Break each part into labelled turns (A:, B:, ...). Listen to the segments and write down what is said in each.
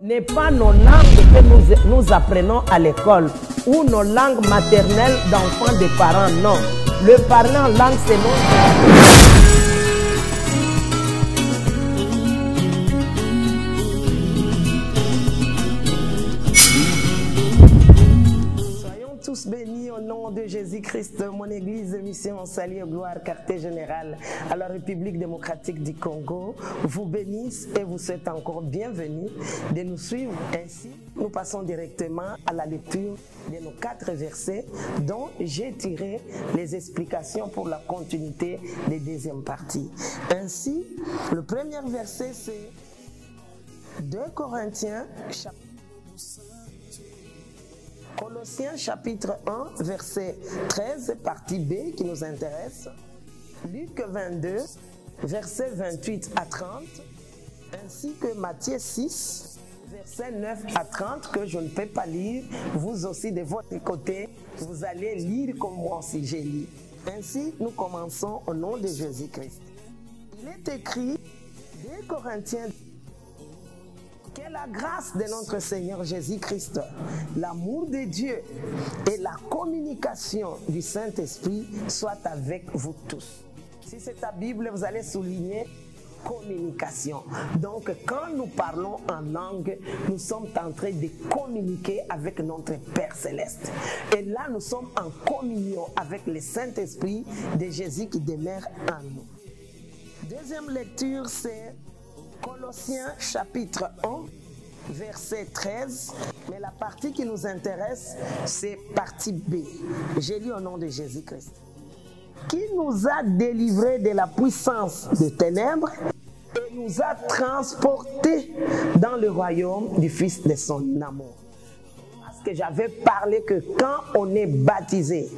A: N'est pas nos langues que nous apprenons à l'école ou nos langues maternelles d'enfants des parents, non. Le parler en langue, c'est non. Tous bénis au nom de Jésus-Christ, mon église de mission Salut et Gloire, quartier général à la République démocratique du Congo, vous bénisse et vous souhaite encore bienvenue de nous suivre. Ainsi, nous passons directement à la lecture de nos 4 versets dont j'ai tiré les explications pour la continuité des deuxièmes parties. Ainsi, le premier verset c'est 2 Corinthiens chapitre Colossiens chapitre 1, verset 13, partie B qui nous intéresse. Luc 22, verset 28 à 30, ainsi que Matthieu 6, verset 9 à 30, que je ne peux pas lire. Vous aussi, de votre côté, vous allez lire comme moi si j'ai lu. Ainsi, nous commençons au nom de Jésus-Christ. Il est écrit, 2 Corinthiens, que la grâce de notre Seigneur Jésus-Christ, l'amour de Dieu et la communication du Saint-Esprit soient avec vous tous. Si c'est ta Bible, vous allez souligner communication. Donc, quand nous parlons en langue, nous sommes en train de communiquer avec notre Père Céleste. Et là, nous sommes en communion avec le Saint-Esprit de Jésus qui demeure en nous. Deuxième lecture, c'est Colossiens chapitre 1, verset 13, mais la partie qui nous intéresse, c'est partie B. J'ai lu au nom de Jésus-Christ. Qui nous a délivrés de la puissance des ténèbres et nous a transportés dans le royaume du Fils de son amour. Parce que j'avais parlé que quand on est baptisé,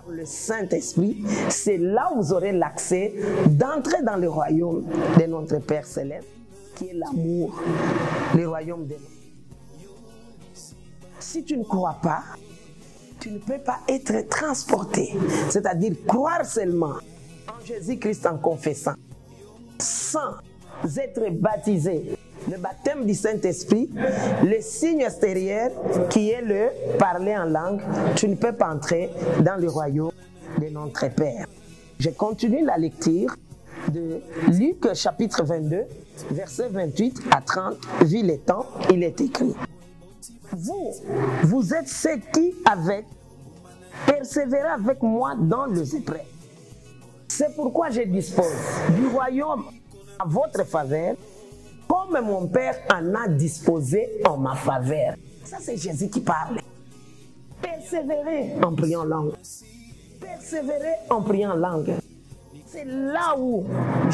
A: le Saint-Esprit, c'est là où vous aurez l'accès d'entrer dans le royaume de notre Père Céleste, qui est l'amour, le royaume de nous. Si tu ne crois pas, tu ne peux pas être transporté, c'est-à-dire croire seulement en Jésus-Christ en confessant, sans être baptisé. Le baptême du Saint-Esprit, le signe extérieur qui est le parler en langue, tu ne peux pas entrer dans le royaume de notre Père. Je continue la lecture de Luc chapitre 22, verset 28 à 30, vu les temps, il est écrit. Vous êtes ceux qui persévérez avec moi dans les épreuves. C'est pourquoi je dispose du royaume à votre faveur, comme mon Père en a disposé en ma faveur. Ça, c'est Jésus qui parle. Persévérez en priant en langue. Persévérez en priant en langue. C'est là où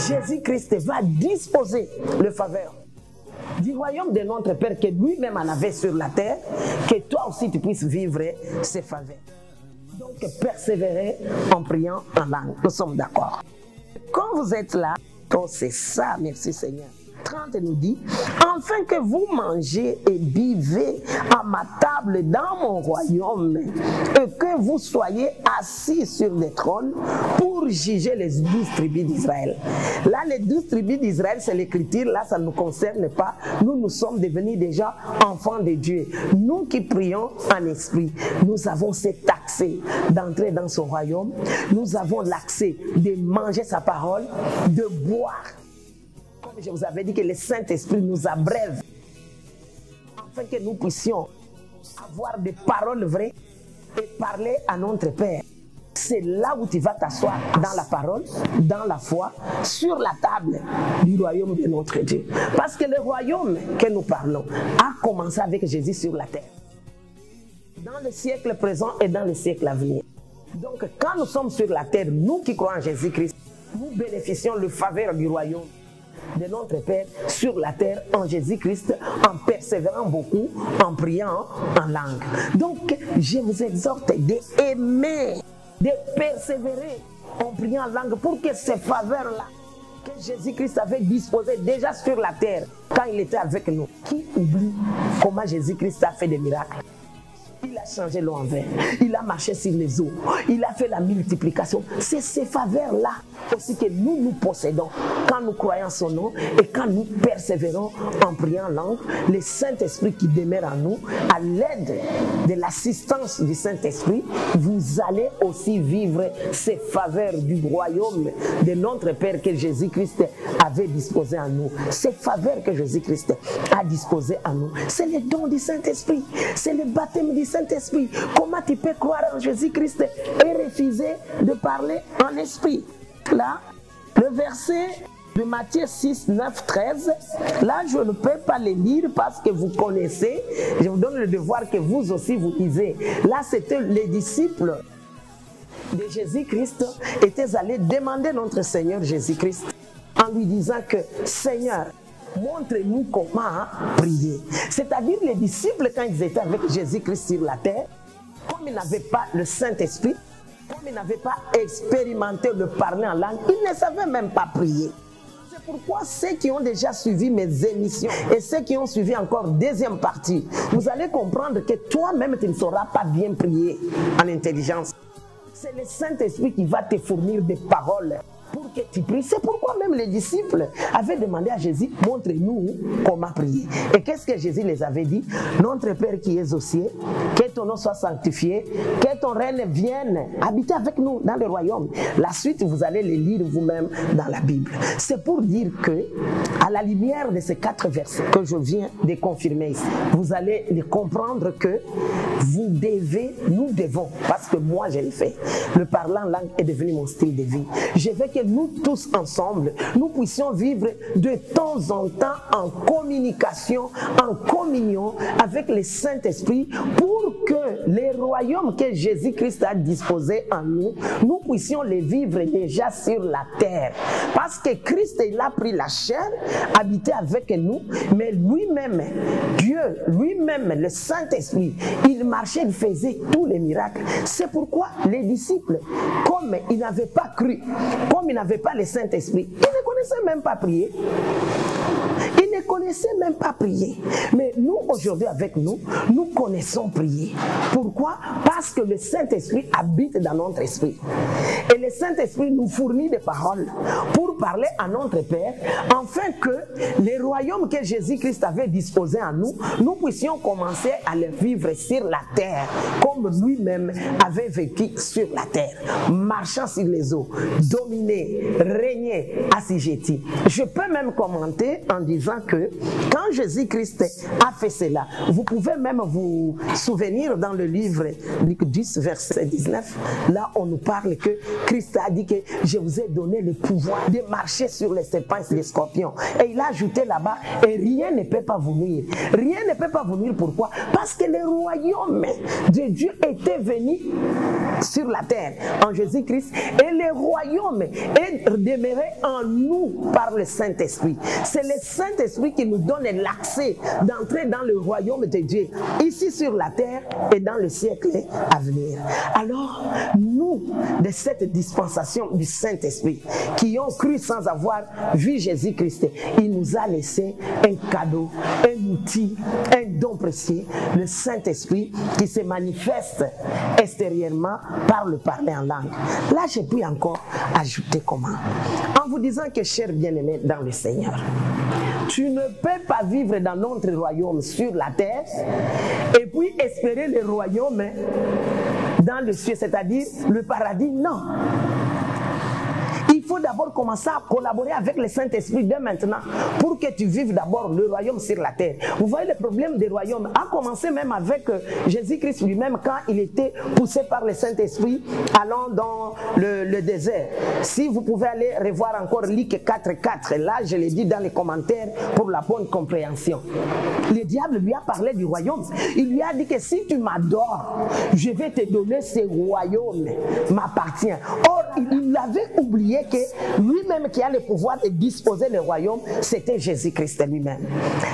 A: Jésus-Christ va disposer le faveur du royaume de notre Père que lui-même en avait sur la terre, que toi aussi tu puisses vivre ses faveurs. Donc, persévérez en priant en langue. Nous sommes d'accord. Quand vous êtes là, oh, c'est ça, merci Seigneur. 30 nous dit, afin que vous mangez et buvez à ma table dans mon royaume et que vous soyez assis sur des trônes pour juger les 12 tribus d'Israël. Là, les 12 tribus d'Israël, c'est l'écriture, là, ça ne nous concerne pas. Nous sommes devenus déjà enfants de Dieu. Nous qui prions en esprit, nous avons cet accès d'entrer dans son royaume. Nous avons l'accès de manger sa parole, de boire. Comme je vous avais dit que le Saint-Esprit nous abreuve afin que nous puissions avoir des paroles vraies et parler à notre Père. C'est là où tu vas t'asseoir dans la parole, dans la foi, sur la table du royaume de notre Dieu. Parce que le royaume que nous parlons a commencé avec Jésus sur la terre. Dans le siècle présent et dans le siècle à venir. Donc quand nous sommes sur la terre, nous qui croyons en Jésus-Christ, nous bénéficions le faveur du royaume de notre Père sur la terre en Jésus-Christ, en persévérant beaucoup, en priant en langue. Donc, je vous exhorte d'aimer, de persévérer en priant en langue pour que ces faveurs-là que Jésus-Christ avait disposées déjà sur la terre quand il était avec nous. Qui oublie comment Jésus-Christ a fait des miracles? Il a a changé l'eau en vin. Il a marché sur les eaux. Il a fait la multiplication. C'est ces faveurs-là aussi que nous possédons quand nous croyons son nom et quand nous persévérons en priant en langue. Le Saint-Esprit qui demeure en nous, à l'aide de l'assistance du Saint-Esprit, vous allez aussi vivre ces faveurs du royaume de notre Père que Jésus-Christ avait disposé à nous. Ces faveurs que Jésus-Christ a disposées à nous, c'est le don du Saint-Esprit, c'est le baptême du Saint-Esprit. Comment tu peux croire en Jésus-Christ et refuser de parler en esprit? Là, le verset de Matthieu 6, 9, 13, là je ne peux pas les lire parce que vous connaissez, je vous donne le devoir que vous aussi vous lisez. Là c'était les disciples de Jésus-Christ étaient allés demander notre Seigneur Jésus-Christ en lui disant que Seigneur, montre-nous comment prier. C'est-à-dire les disciples quand ils étaient avec Jésus-Christ sur la terre, comme ils n'avaient pas le Saint-Esprit, comme ils n'avaient pas expérimenté le parler en langue, ils ne savaient même pas prier. C'est pourquoi ceux qui ont déjà suivi mes émissions et ceux qui ont suivi encore deuxième partie, vous allez comprendre que toi-même tu ne sauras pas bien prier en intelligence. C'est le Saint-Esprit qui va te fournir des paroles pour que tu pries. C'est pourquoi même les disciples avaient demandé à Jésus, montre-nous comment prier. Et qu'est-ce que Jésus les avait dit? Notre Père qui es aux cieux, que ton nom soit sanctifié, que ton règne vienne habiter avec nous dans le royaume. La suite, vous allez les lire vous-même dans la Bible. C'est pour dire que, à la lumière de ces 4 versets que je viens de confirmer ici, vous allez comprendre que vous devez, nous devons, parce que moi je l'ai fait, le parler en langue est devenu mon style de vie. Je veux que nous tous ensemble, nous puissions vivre de temps en temps en communication, en communion avec le Saint-Esprit pour que les royaumes que Jésus-Christ a disposés en nous, nous puissions les vivre déjà sur la terre. Parce que Christ, il a pris la chair, habité avec nous, mais lui-même, Dieu, lui-même, le Saint-Esprit, il marchait, il faisait tous les miracles. C'est pourquoi les disciples, comme ils n'avaient pas cru, comme ils n'avaient pas le Saint-Esprit, ils ne connaissaient même pas prier. Ils ne connaissaient même pas prier. Mais nous, aujourd'hui, avec nous, nous connaissons prier. Pourquoi? Parce que le Saint-Esprit habite dans notre esprit. Et le Saint-Esprit nous fournit des paroles pour parler à notre Père, afin que les royaumes que Jésus-Christ avait disposés à nous, nous puissions commencer à les vivre sur la terre, comme lui-même avait vécu sur la terre, marchant sur les eaux, dominer, régner, assujetti. Je peux même commenter en disant que quand Jésus-Christ a fait cela, vous pouvez même vous souvenir dans le livre Luc 10, verset 19, là on nous parle que Christ a dit que je vous ai donné le pouvoir de marcher sur les serpents et les scorpions. Et il a ajouté là-bas, et rien ne peut pas vous nuire. Rien ne peut pas vous nuire, pourquoi? Parce que le royaume de Dieu était venu sur la terre en Jésus-Christ, et le royaume est demeuré en nous par le Saint-Esprit. C'est le Saint-Esprit qui nous donne l'accès d'entrer dans le royaume de Dieu, ici sur la terre et dans le siècle à venir. Alors, nous, de cette dispensation du Saint-Esprit, qui ont cru sans avoir vu Jésus-Christ, il nous a laissé un cadeau, un outil, un don précieux, le Saint-Esprit qui se manifeste extérieurement par le parler en langue. Là, j'ai pu encore ajouter comment? En vous disant que, chers bien-aimés dans le Seigneur, tu ne peux pas vivre dans notre royaume sur la terre et puis espérer le royaume dans le ciel, c'est-à-dire le paradis. Non. Il faut d'abord commencer à collaborer avec le Saint-Esprit dès maintenant pour que tu vives d'abord le royaume sur la terre. Vous voyez, le problème des royaumes a commencé même avec Jésus-Christ lui-même quand il était poussé par le Saint-Esprit allant dans le désert. Si vous pouvez aller revoir encore Luc 4.4, là je l'ai dit dans les commentaires pour la bonne compréhension. Le diable lui a parlé du royaume. Il lui a dit que si tu m'adores, je vais te donner ce royaume m'appartient. Or, il avait oublié que lui-même qui a le pouvoir de disposer le royaume, c'était Jésus-Christ lui-même.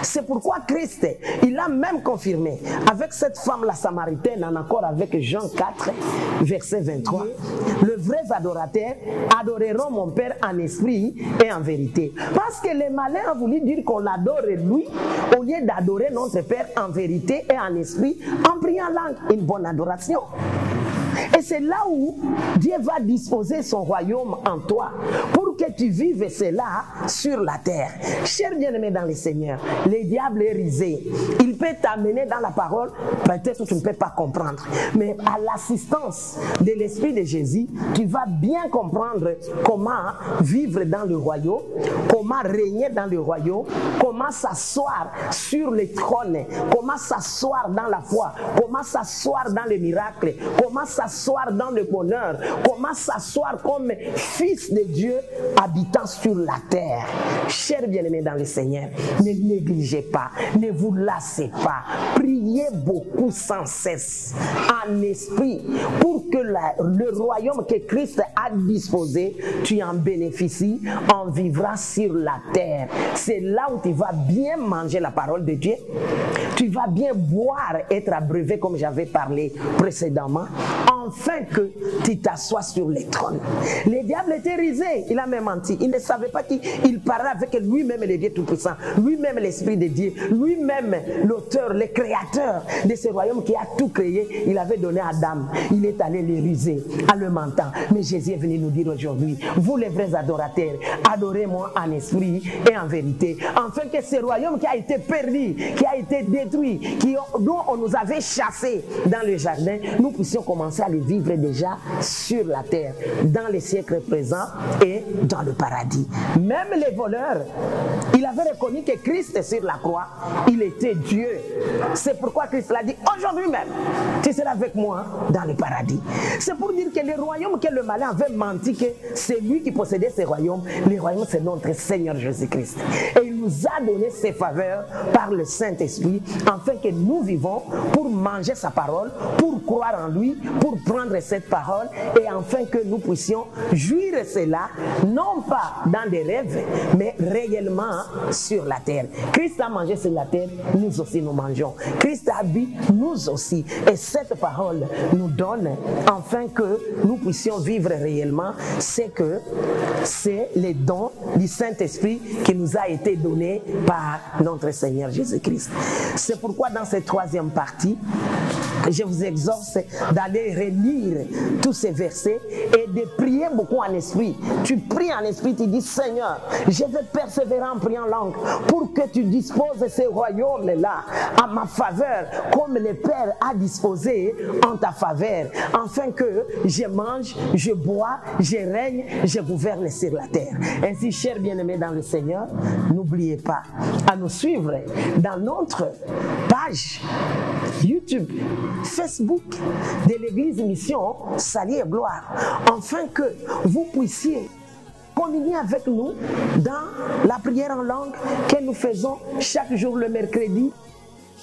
A: C'est pourquoi Christ, il a même confirmé avec cette femme la Samaritaine, en accord avec Jean 4, verset 23, les vrais adorateurs adoreront mon Père en esprit et en vérité. Parce que les malins ont voulu dire qu'on l'adore lui, au lieu d'adorer notre Père en vérité et en esprit, en priant langue, une bonne adoration. Et c'est là où Dieu va disposer son royaume en toi pour que tu vives cela sur la terre. Cher bien-aimé dans le Seigneur, le diable est risé. Il peut t'amener dans la parole, peut-être que tu ne peux pas comprendre. Mais à l'assistance de l'Esprit de Jésus, tu vas bien comprendre comment vivre dans le royaume, comment régner dans le royaume, comment s'asseoir sur les trônes, comment s'asseoir dans la foi, comment s'asseoir dans les miracles, comment s'asseoir dans le bonheur, comment s'asseoir comme fils de Dieu habitant sur la terre. Chers bien-aimés dans le Seigneur, ne négligez pas, ne vous lassez pas, priez beaucoup sans cesse en esprit pour que le royaume que Christ a disposé, tu en bénéficies, en vivras sur la terre. C'est là où tu vas bien manger la parole de Dieu, tu vas bien boire, être abreuvé comme j'avais parlé précédemment, afin que tu t'assoies sur les trônes. Le diable était risé, il a même menti. Il ne savait pas qu'il parlait avec lui-même le Dieu Tout-Puissant, lui-même l'Esprit de Dieu, lui-même l'auteur, le créateur de ce royaume qui a tout créé. Il avait donné à Adam. Il est allé le riser en le mentant. Mais Jésus est venu nous dire aujourd'hui, vous les vrais adorateurs, adorez-moi en esprit et en vérité, afin que ce royaume qui a été perdu, qui a été détruit, dont on nous avait chassés dans le jardin, nous puissions commencer à le vivre déjà sur la terre, dans les siècles présents et dans le paradis. Même les voleurs, il avait reconnu que Christ sur la croix, il était Dieu. C'est pourquoi Christ l'a dit, aujourd'hui même, tu seras avec moi dans le paradis. C'est pour dire que le royaume que le malin avait menti, que c'est lui qui possédait ce royaume, le royaume c'est notre Seigneur Jésus-Christ. Et il nous a donné ses faveurs par le Saint-Esprit, afin que nous vivons pour manger sa parole, pour croire en lui, pour prendre cette parole, et afin que nous puissions jouir cela, non pas dans des rêves, mais réellement sur la terre. Christ a mangé sur la terre, nous aussi nous mangeons. Christ a bu, nous aussi. Et cette parole nous donne, afin que nous puissions vivre réellement, c'est les dons du Saint-Esprit qui nous a été donné par notre Seigneur Jésus-Christ. C'est pourquoi dans cette troisième partie, je vous exhorte d'aller relire tous ces versets et de prier beaucoup en esprit. Tu pries en esprit, tu dis, Seigneur, je vais persévérer en priant langue pour que tu disposes ce royaume-là à ma faveur, comme le Père a disposé en ta faveur, afin que je mange, je bois, je règne, je gouverne sur la terre. Ainsi, chers bien-aimés dans le Seigneur, n'oubliez pas à nous suivre dans notre page YouTube, Facebook de l'Église Mission Salut et Gloire, afin que vous puissiez communier avec nous dans la prière en langue que nous faisons chaque jour le mercredi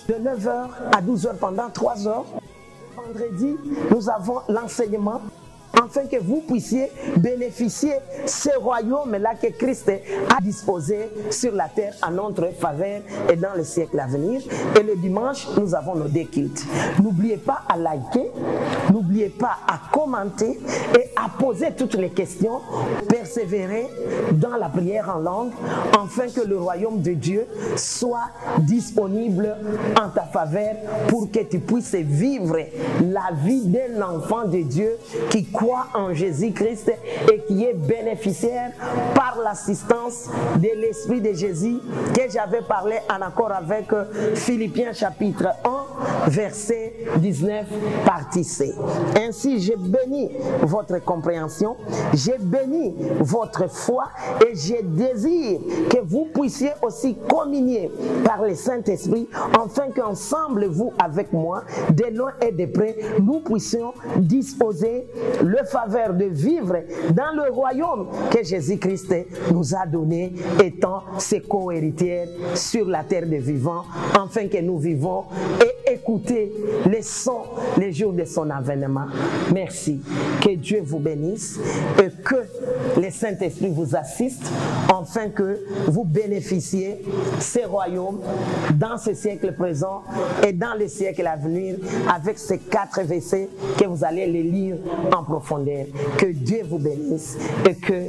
A: de 9h à 12h pendant 3 heures. Vendredi, nous avons l'enseignement, afin que vous puissiez bénéficier de ce royaume-là que Christ a disposé sur la terre en notre faveur et dans le siècle à venir. Et le dimanche, nous avons nos deux cultes. N'oubliez pas à liker, n'oubliez pas à commenter et à poser toutes les questions, persévérer dans la prière en langue, afin que le royaume de Dieu soit disponible en ta faveur pour que tu puisses vivre la vie d'un enfant de Dieu qui croit en Jésus-Christ et qui est bénéficiaire par l'assistance de l'Esprit de Jésus que j'avais parlé en accord avec Philippiens chapitre 1 verset 19 partie C. Ainsi, j'ai béni votre compréhension, j'ai béni votre foi et je désire que vous puissiez aussi communier par le Saint-Esprit, afin qu'ensemble, vous avec moi, de loin et de près, nous puissions disposer le faveur de vivre dans le royaume que Jésus-Christ nous a donné, étant ses co-héritiers sur la terre des vivants, afin que nous vivons et écouter les sons les jours de son avènement. Merci. Que Dieu vous bénisse et que le Saint-Esprit vous assiste afin que vous bénéficiez ces royaumes dans ce siècle présent et dans le siècle à venir avec ces 4 versets que vous allez les lire en profondeur. Que Dieu vous bénisse et que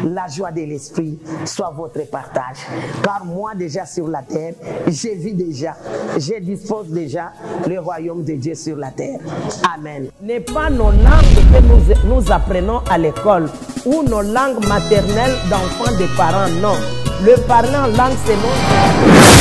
A: la joie de l'Esprit soit votre partage. Car moi déjà sur la terre, je vis déjà, je dispose déjà le royaume de Dieu sur la terre. Amen. N'est pas nos langues que nous apprenons à l'école ou nos langues maternelles d'enfants des parents, non. Le parler en langue, c'est non.